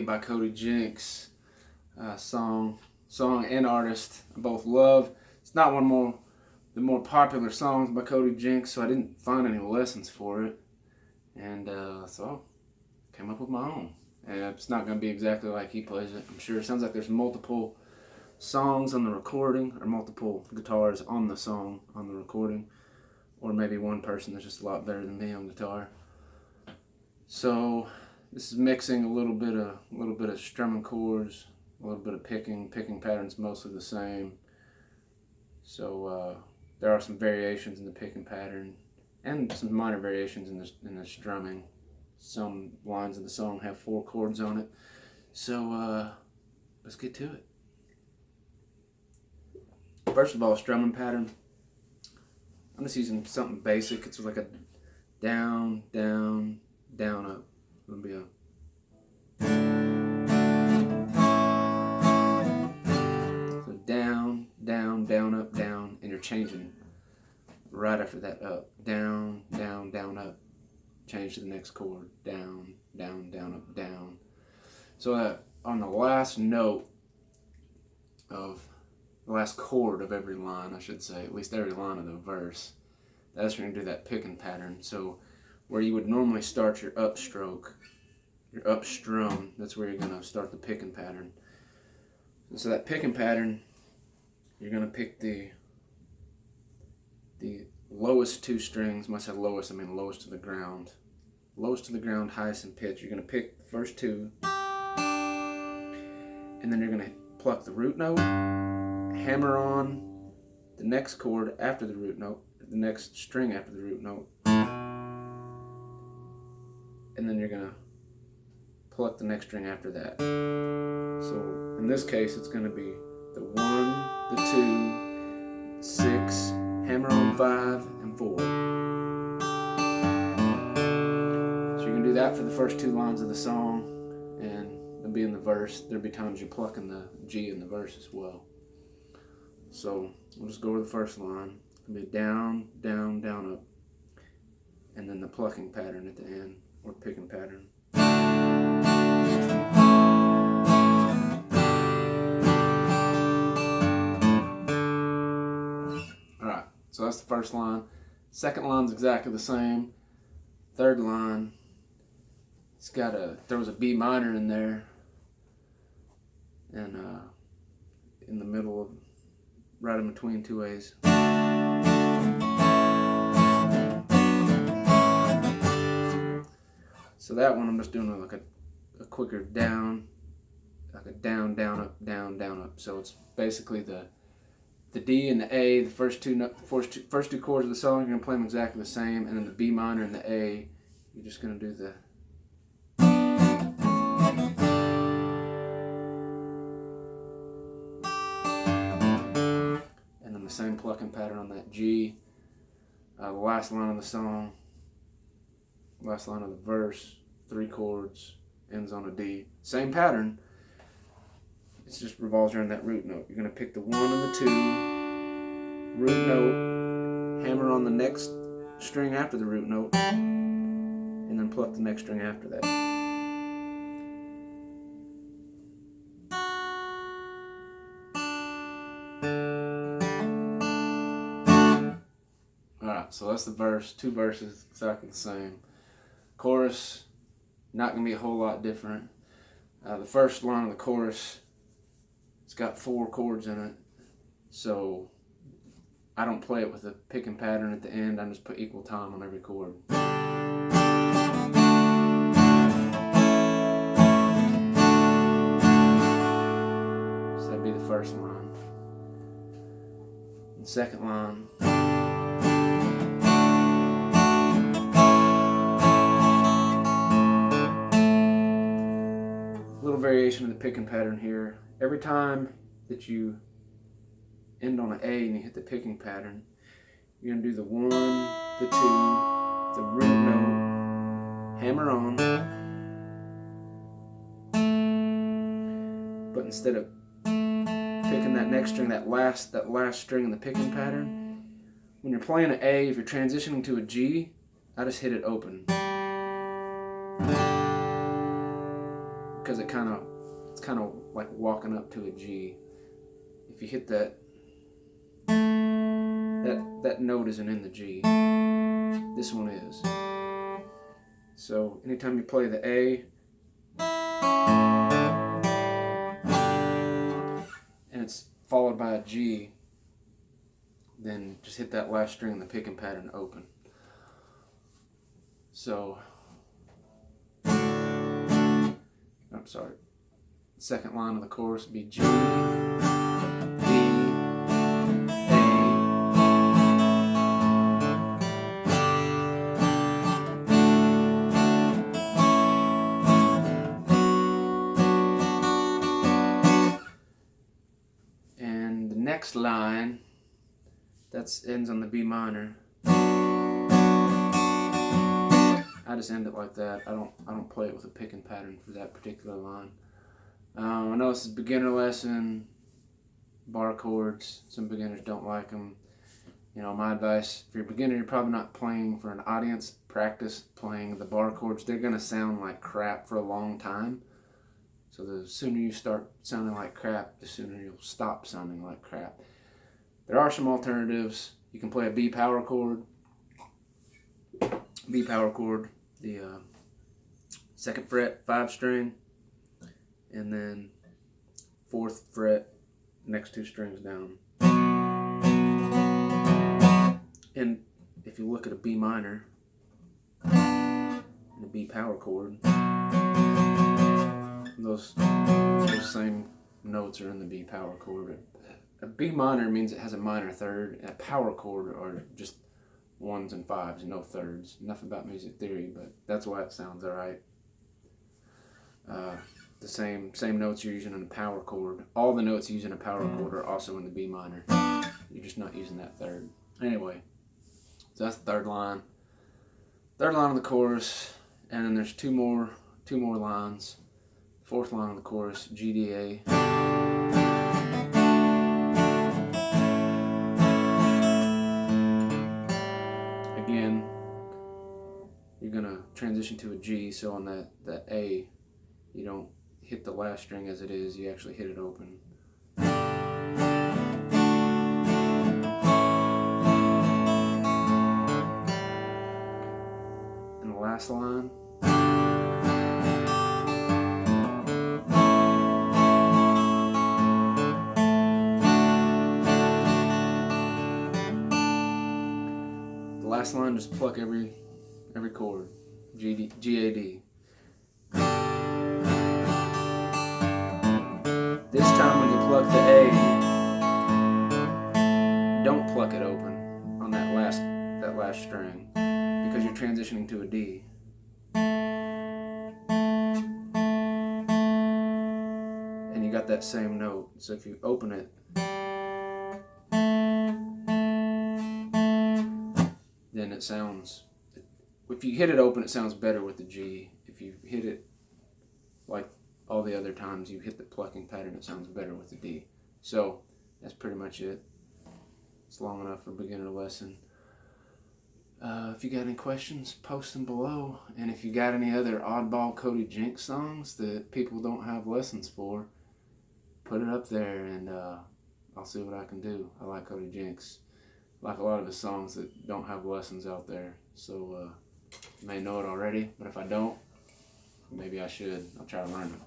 by Cody, Jinks. Song and artist I both love. It's not the more popular songs by Cody Jinks, so I didn't find any lessons for it, and so I came up with my own. And it's not going to be exactly like he plays it, I'm sure. It sounds like there's multiple songs on the recording, or multiple guitars on the song on the recording, or maybe one person that's just a lot better than me on guitar. So this is mixing a little bit of strumming chords, a little bit of picking patterns, mostly the same. So there are some variations in the picking pattern and some minor variations in the strumming. Some lines of the song have 4 chords on it. So let's get to it. First of all, strumming pattern. I'm just using something basic. It's like a down, down, down, up. It'll be a down, down, down, up, down, and you're changing right after that up. Down, down, down, up. Change to the next chord. Down, down, down, up, down. So on the last note of the last chord of every line, I should say, at least every line of the verse, that's when you do that picking pattern. So where you would normally start your upstroke, your up strum, that's where you're going to start the picking pattern. And so that picking pattern, you're going to pick the lowest 2 strings. When I say lowest, I mean lowest to the ground. Lowest to the ground, highest in pitch. You're going to pick the first 2, and then you're going to pluck the root note, hammer on the next chord after the root note, the next string after the root note, and then you're going to pluck the next string after that. So in this case, it's going to be the 1, the 2, 6, hammer on 5, and 4. So you can do that for the first 2 lines of the song, and there'll be in the verse. There'll be times you're plucking the G in the verse as well. So we'll just go over the first line. It'll be down, down, down, up, and then the plucking pattern at the end, or picking pattern. Alright, so that's the first line. Second line's exactly the same. Third line, throws a B minor in there, and in the middle of, right in between 2 A's. So that one I'm just doing like a quicker down, like a down, down, up, down, down, up. So it's basically the D and the A, the first two chords of the song, you're going to play them exactly the same, and then the B minor and the A, you're just going to do the same plucking pattern on that G. The last line of the song, last line of the verse, 3 chords, ends on a D. Same pattern. It just revolves around that root note. You're going to pick the 1 and the 2, root note, hammer on the next string after the root note, and then pluck the next string after that. Alright, so that's the verse. 2 verses, exactly the same. Chorus, not going to be a whole lot different. The first line of the chorus, it's got 4 chords in it, so I don't play it with a picking pattern at the end. I just put equal time on every chord. So that'd be the first line. And second line, variation of the picking pattern here. Every time that you end on an A and you hit the picking pattern, you're going to do the 1, the 2, the root note, hammer on, but instead of picking that next string, that last string in the picking pattern, when you're playing an A, if you're transitioning to a G, I just hit it open. because it's kind of like walking up to a G. If you hit that note isn't in the G. This one is. So anytime you play the A and it's followed by a G, then just hit that last string in the picking pattern open. So, I'm sorry, second line of the chorus would be G, B, A, and the next line that ends on the B minor. I just end it like that. I don't play it with a picking pattern for that particular line. I know this is a beginner lesson, bar chords. Some beginners don't like them. You know, my advice, if you're a beginner, you're probably not playing for an audience. Practice playing the bar chords. They're going to sound like crap for a long time. So the sooner you start sounding like crap, the sooner you'll stop sounding like crap. There are some alternatives. You can play a B power chord. B power chord, the 2nd fret, 5 string, and then 4th fret, next 2 strings down. And if you look at a B minor and a B power chord, those same notes are in the B power chord. A B minor means it has a minor third, and a power chord are just 1s and 5s, no thirds. Enough about music theory, but that's why it sounds alright. The same notes you're using in a power chord. All the notes used in a power chord are also in the B minor. You're just not using that third. Anyway, so that's the third line. Third line of the chorus, and then there's two more lines. Fourth line of the chorus, G, D, A. Again, you're going to transition to a G, so on that A, you don't hit the last string as it is, you actually hit it open. And the last line, last line, just pluck every chord. G, D, G, A, D. This time when you pluck the A, don't pluck it open on that last string because you're transitioning to a D. And you got that same note. So if you open it, then it sounds, if you hit it open, it sounds better with the G. If you hit it like all the other times you hit the plucking pattern, it sounds better with the D. So that's pretty much it. It's long enough for a beginner lesson. If you got any questions, post them below. And if you got any other oddball Cody Jinks songs that people don't have lessons for, put it up there and I'll see what I can do. I like Cody Jinks. I like a lot of his songs that don't have lessons out there. So you may know it already, but if I don't, maybe I should. I'll try to learn it.